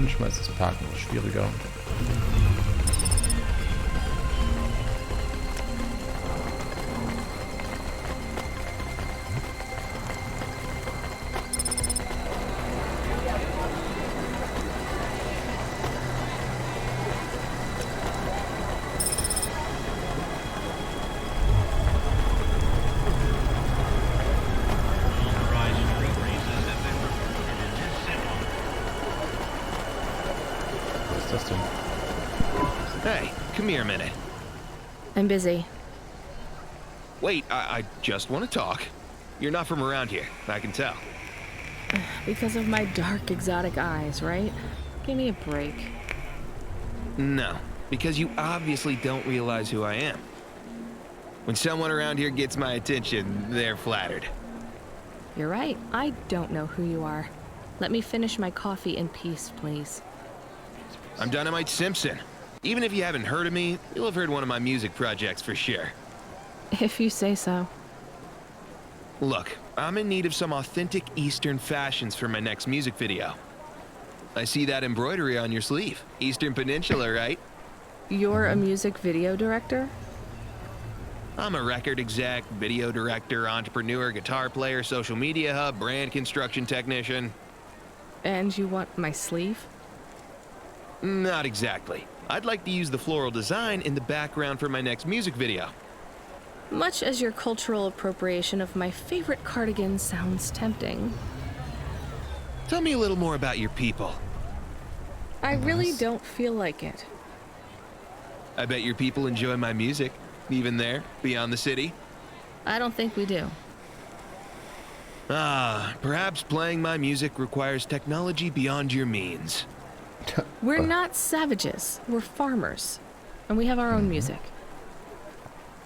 Manchmal ist das Parken noch schwieriger. Hey, come here a minute. I'm busy. Wait, I just want to talk. You're not from around here, I can tell. Because of my dark, exotic eyes, right? Give me a break. No, because you obviously don't realize who I am. When someone around here gets my attention, they're flattered. You're right. I don't know who you are. Let me finish my coffee in peace, please. I'm Dynamite Simpson. Even if you haven't heard of me, you'll have heard one of my music projects for sure. If you say so. Look, I'm in need of some authentic Eastern fashions for my next music video. I see that embroidery on your sleeve. Eastern Peninsula, right? You're a music video director? I'm a record exec, video director, entrepreneur, guitar player, social media hub, brand construction technician. And you want my sleeve? Not exactly. I'd like to use the floral design in the background for my next music video. Much as your cultural appropriation of my favorite cardigan sounds tempting. Tell me a little more about your people. I really don't feel like it. I bet your people enjoy my music, even there, beyond the city. I don't think we do. Perhaps playing my music requires technology beyond your means. We're not savages. We're farmers. And we have our own music.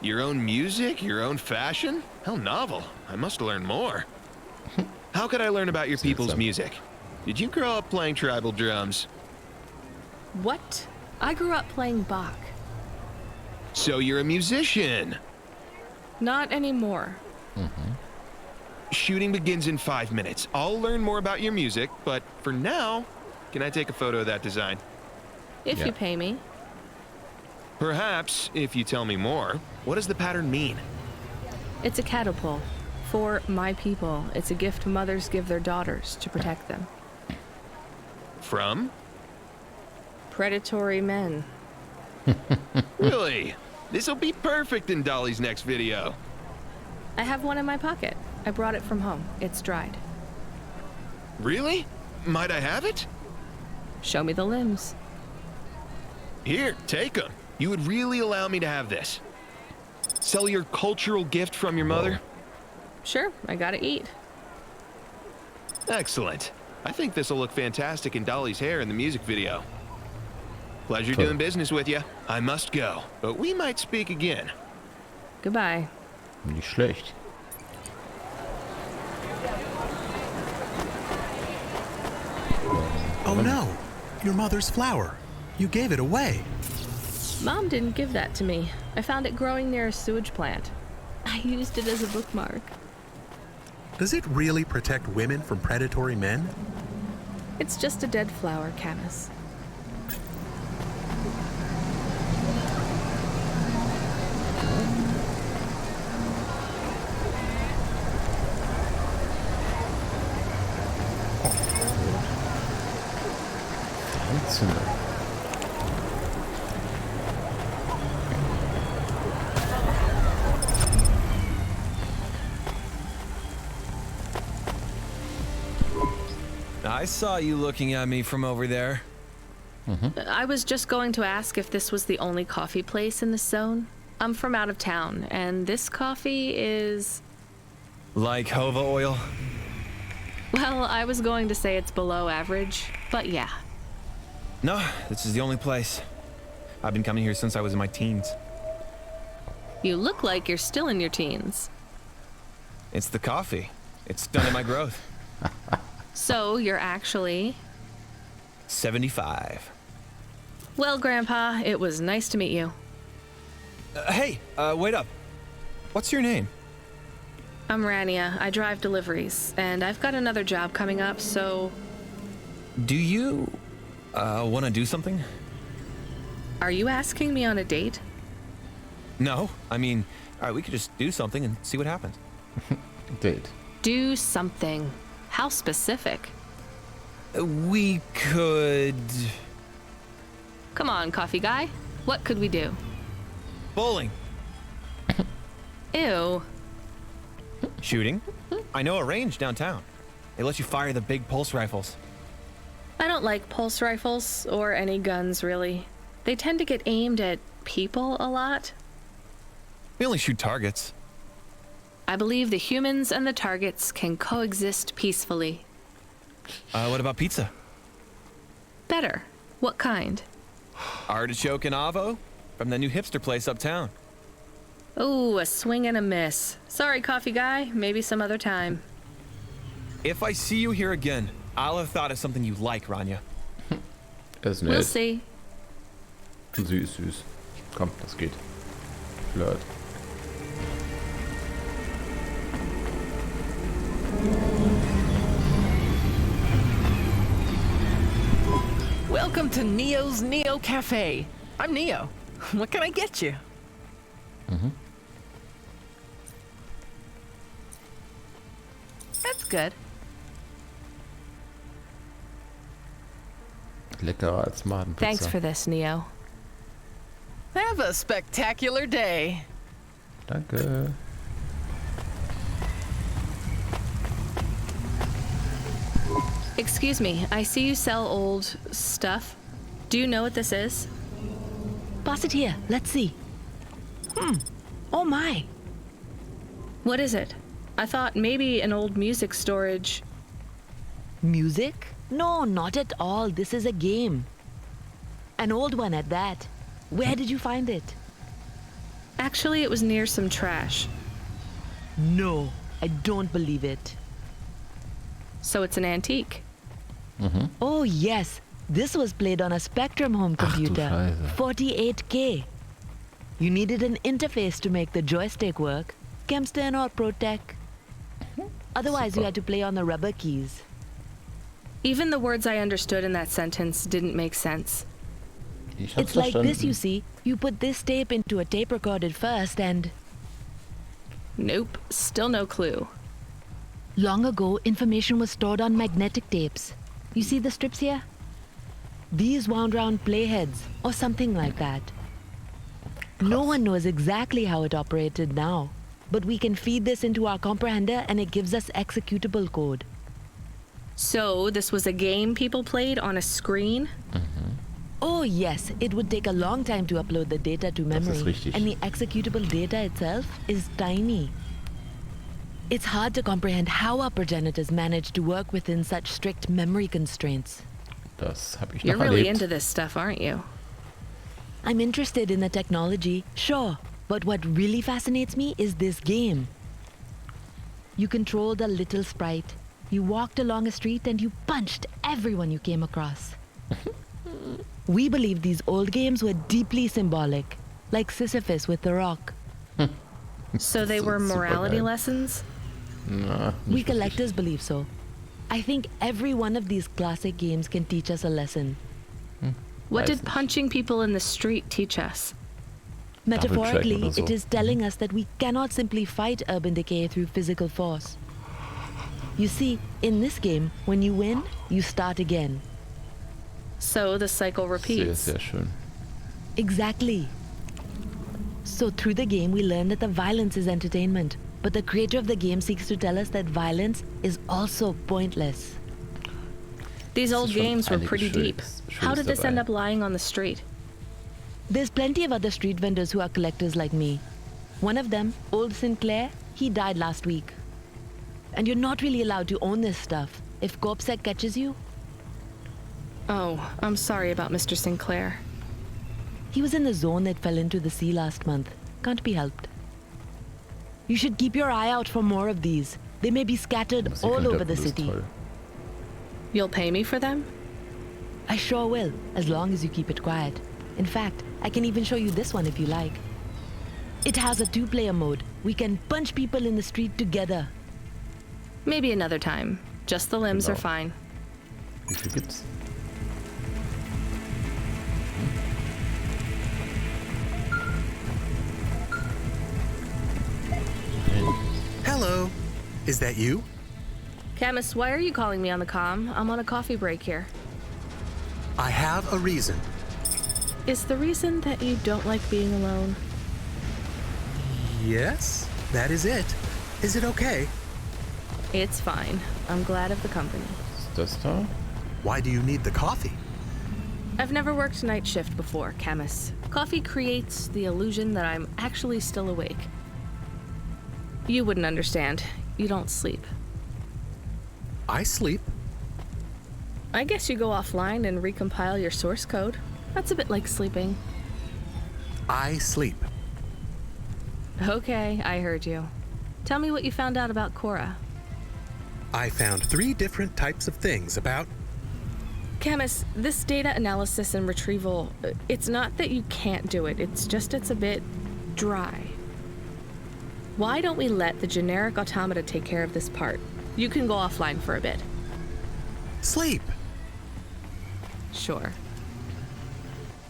Your own music? Your own fashion? How novel. I must learn more. How could I learn about your people's music? Did you grow up playing tribal drums? What? I grew up playing Bach. So you're a musician. Not anymore. Shooting begins in 5 minutes. I'll learn more about your music, but for now, can I take a photo of that design? If you pay me. Perhaps, if you tell me more. What does the pattern mean? It's a catapult. For my people, it's a gift mothers give their daughters to protect them. From? Predatory men. Really? This'll be perfect in Dolly's next video. I have one in my pocket. I brought it from home. It's dried. Really? Might I have it? Show me the limbs. Here, take them. You would really allow me to have this? Sell your cultural gift from your mother? Sure, I gotta eat. Excellent. I think this'll look fantastic in Dolly's hair in the music video. Pleasure doing business with you. I must go, but we might speak again. Goodbye. Nicht schlecht. Oh no, your mother's flower. You gave it away. Mom didn't give that to me. I found it growing near a sewage plant. I used it as a bookmark. Does it really protect women from predatory men? It's just a dead flower, Camus. I saw you looking at me from over there. I was just going to ask if this was the only coffee place in this zone. I'm from out of town, and this coffee is... Like Hova oil? Well, I was going to say it's below average, but yeah. No, this is the only place. I've been coming here since I was in my teens. You look like you're still in your teens. It's the coffee. It's stunning my growth. So, you're actually... 75. Well, Grandpa, it was nice to meet you. Hey, wait up. What's your name? I'm Rania. I drive deliveries, and I've got another job coming up, so... Do you... Wanna do something? Are you asking me on a date? No, I mean, alright, we could just do something and see what happens. Date. Do something. How specific? We could... Come on, coffee guy. What could we do? Bowling. Ew. Shooting. I know a range downtown. They let you fire the big pulse rifles. I don't like pulse rifles or any guns, really. They tend to get aimed at people a lot. We only shoot targets. I believe the humans and the targets can coexist peacefully. What about pizza? Better. What kind? Artichoke and avo from the new hipster place uptown. Ooh, a swing and a miss. Sorry, coffee guy. Maybe some other time. If I see you here again, I'll have thought of something you like, Rania. Das ist We'll nett. see. Süß, süß. Komm, das geht. Flirt. Welcome to Neo's Neo Cafe. I'm Neo. What can I get you? That's good. Leckerer als Madenpizza. Thanks for this, Neo. Have a spectacular day. Danke. Excuse me, I see you sell old stuff. Do you know what this is? Pass it here. Let's see. Oh my. What is it? I thought maybe an old music storage. Music? No, not at all. This is a game. An old one at that. Where did you find it? Actually, it was near some trash. No, I don't believe it. So it's an antique. Oh yes, this was played on a Spectrum home Ach du computer. Scheiße. 48K. You needed an interface to make the joystick work. Kempston or Protec. Otherwise, you Super. had to play on the rubber keys. Even the words I understood in that sentence didn't make sense. Ich hab's It's like this, verstanden. you see. You put this tape into a tape recorder first and... Nope, still no clue. Long ago, information was stored on magnetic tapes. You see the strips here? These wound round playheads, or something like that. No one knows exactly how it operated now, but we can feed this into our comprehender and it gives us executable code. So this was a game people played on a screen? Oh yes, it would take a long time to upload the data to memory, richtig. and the executable data itself is tiny. It's hard to comprehend how our progenitors managed to work within such strict memory constraints. Das hab ich You're noch really erlebt. into this stuff, aren't you? I'm interested in the technology, sure, but what really fascinates me is this game. You controlled a little sprite, you walked along a street and you punched everyone you came across. We believe these old games were deeply symbolic, like Sisyphus with the rock. So they were Super morality geil. lessons? Na, We nicht wirklich. collectors believe so. I think every one of these classic games can teach us a lesson. What Weiß did nicht. punching people in the street teach us? Metaphorically, oder so. it is telling us that we cannot simply fight urban decay through physical force. You see, in this game, when you win, you start again. So the cycle Sehr, repeats. sehr schön. Exactly. So through the game, we learn that the violence is entertainment, but the creator of the game seeks to tell us that violence is also pointless. These Es old ist schon games were einiges pretty deep. Schönes How did this dabei. end up lying on the street? There's plenty of other street vendors who are collectors like me. One of them, Old Sinclair, he died last week. And you're not really allowed to own this stuff. If CorpSec catches you, Oh, I'm sorry about Mr. Sinclair. he was in the zone that fell into the sea last month. Can't be helped. You should keep your eye out for more of these. They may be scattered Musik im all over the Hintergrund ist city. toll. You'll pay me for them? I sure will, as long as you keep it quiet. In fact, I can even show you this one if you like. It has a two-player mode. We can punch people in the street together. Maybe another time. Just the limbs are Genau. fine. Wie viel gibt's? Is that you? Camus, why are you calling me on the comm? I'm on a coffee break here. I have a reason. Is the reason that you don't like being alone? Yes, that is it. Is it okay? It's fine. I'm glad of the company. Ist das da? Why do you need the coffee? I've never worked night shift before, Camus. Coffee creates the illusion that I'm actually still awake. You wouldn't understand. You don't sleep. I sleep. I guess you go offline and recompile your source code. That's a bit like sleeping. I sleep. Okay, I heard you. Tell me what you found out about Cora. I found 3 different types of things about... Camus, this data analysis and retrieval, it's not that you can't do it, it's just it's a bit dry. Why don't we let the generic automata take care of this part? You can go offline for a bit. Sleep. Sure.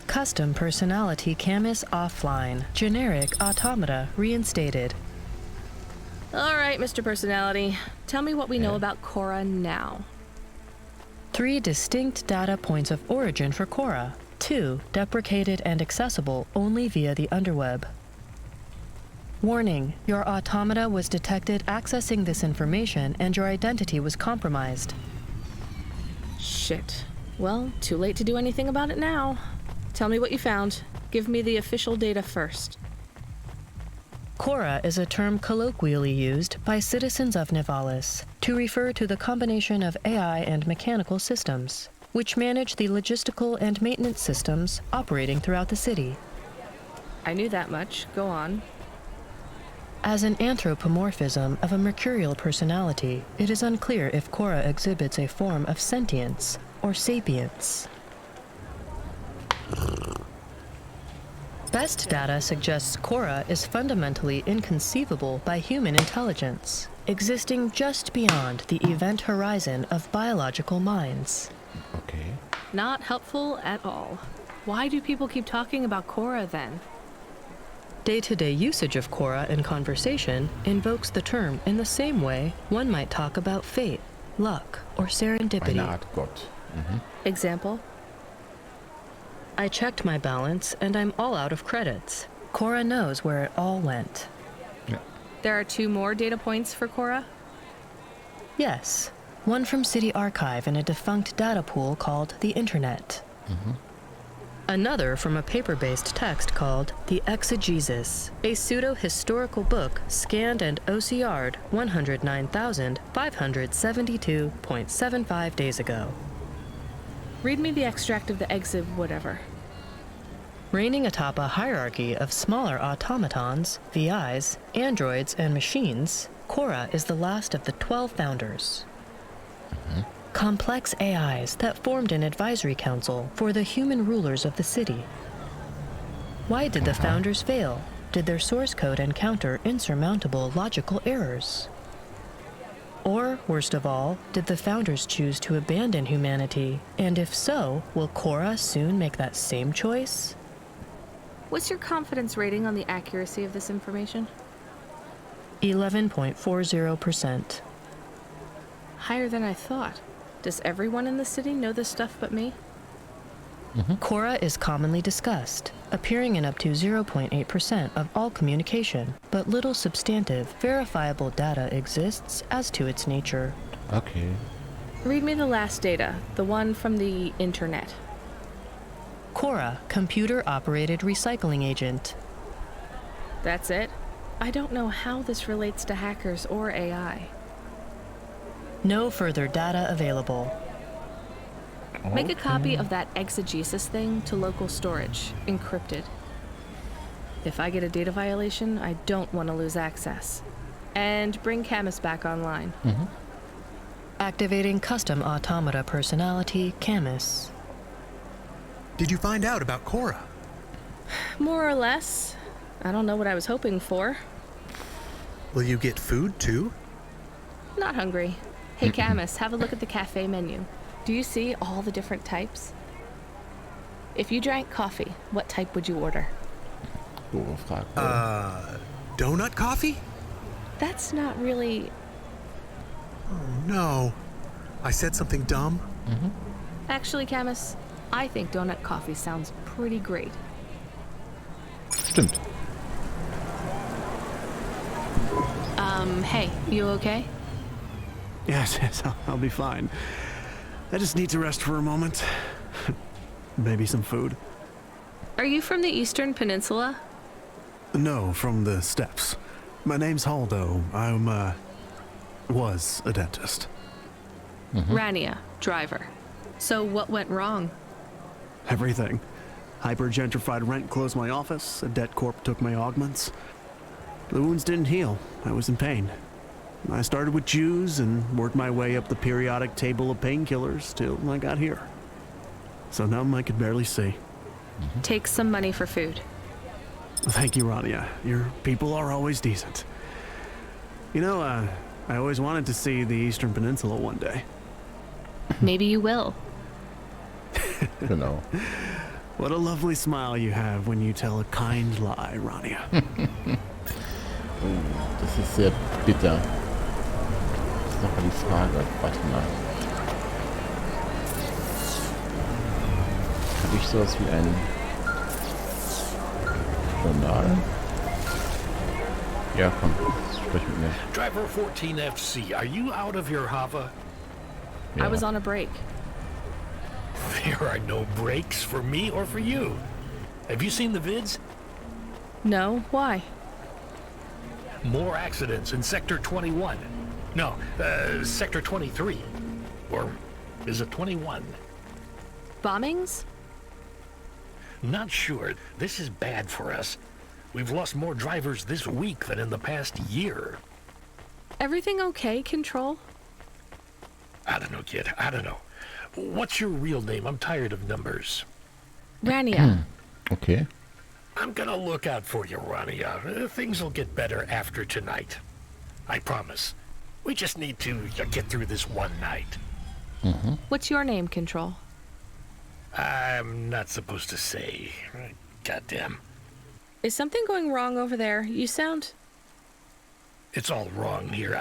Custom personality Camus offline. Generic automata reinstated. All right, Mr. Personality. Tell me what we know about Cora now. 3 distinct data points of origin for Cora. 2 deprecated and accessible only via the underweb. Warning, your automata was detected accessing this information and your identity was compromised. Shit. Well, too late to do anything about it now. Tell me what you found. Give me the official data first. Cora is a term colloquially used by citizens of Nivalis to refer to the combination of AI and mechanical systems, which manage the logistical and maintenance systems operating throughout the city. I knew that much. Go on. As an anthropomorphism of a mercurial personality, it is unclear if Cora exhibits a form of sentience or sapience. Best data suggests Cora is fundamentally inconceivable by human intelligence, existing just beyond the event horizon of biological minds. Okay. Not helpful at all. Why do people keep talking about Cora then? Day-to-day usage of Cora in conversation invokes the term in the same way one might talk about fate, luck, or serendipity. Eine Art Gott. Mhm. Example? I checked my balance and I'm all out of credits. Cora knows where it all went. Ja. There are 2 more data points for Cora? Yes, one from City Archive in a defunct data pool called the Internet. Another from a paper-based text called The Exegesis, a pseudo-historical book scanned and OCR'd 109,572.75 days ago. Read me the extract of the exib whatever. Reigning atop a hierarchy of smaller automatons, VIs, androids, and machines, Cora is the last of the 12 founders. Complex AIs that formed an advisory council for the human rulers of the city. Why did the founders fail? Did their source code encounter insurmountable logical errors? Or, worst of all, did the founders choose to abandon humanity? And if so, will Cora soon make that same choice? What's your confidence rating on the accuracy of this information? 11.40%. Higher than I thought. Does everyone in the city know this stuff but me? Cora is commonly discussed, appearing in up to 0.8% of all communication, but little substantive, verifiable data exists as to its nature. Okay. Read me the last data, the one from the internet. Cora, computer-operated recycling agent. That's it? I don't know how this relates to hackers or AI. No further data available. Make a copy of that exegesis thing to local storage, encrypted. If I get a data violation, I don't want to lose access. And bring Camus back online. Activating custom automata personality, Camus. Did you find out about Cora? More or less. I don't know what I was hoping for. Will you get food too? Not hungry. Hey, Camus, have a look at the cafe menu. Do you see all the different types? If you drank coffee, what type would you order? Doofe Frage. Donut coffee? That's not really... No. I said something dumb? Actually, Camus, I think donut coffee sounds pretty great. Stimmt. Hey, you okay? Yes, I'll be fine. I just need to rest for a moment. Maybe some food. Are you from the Eastern Peninsula? No, from the steppes. My name's Haldo. Was a dentist. Rania, driver. So what went wrong? Everything. Hyper-gentrified rent closed my office, a debt corp took my augments. The wounds didn't heal. I was in pain. I started with Jews and worked my way up the periodic table of painkillers till I got here. So numb I could barely see. Take some money for food. Thank you, Rania. Your people are always decent. You know, I always wanted to see the Eastern Peninsula one day. Maybe you will. Genau. What a lovely smile you have when you tell a kind lie, Rania. Das ist sehr bitter. Das ist nochmal die Frage. Warte mal. Habe ich sowas wie ein Journal? Ja, komm, sprich mit mir. Driver 14FC, are you out of your Hava? I was on a break. There are no breaks for me or for you. Have you seen the vids? No, why? More accidents in Sector 21. No, Sector 23. Or is it 21? Bombings? Not sure. This is bad for us. We've lost more drivers this week than in the past year. Everything okay, Control? I don't know, kid. I don't know. What's your real name? I'm tired of numbers. Rania. Okay. I'm gonna look out for you, Rania. Things will get better after tonight. I promise. We just need to get through this one night. What's your name, Control? I'm not supposed to say. Goddamn. Is something going wrong over there? You sound... It's all wrong here.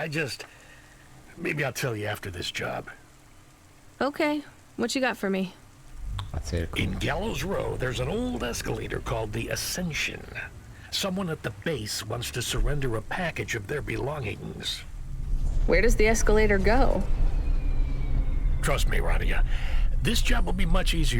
Maybe I'll tell you after this job. Okay. What you got for me? Erzähl. In Gallows Row, there's an old escalator called the Ascension. Someone at the base wants to surrender a package of their belongings. Where does the escalator go? Trust me, Rania. This job will be much easier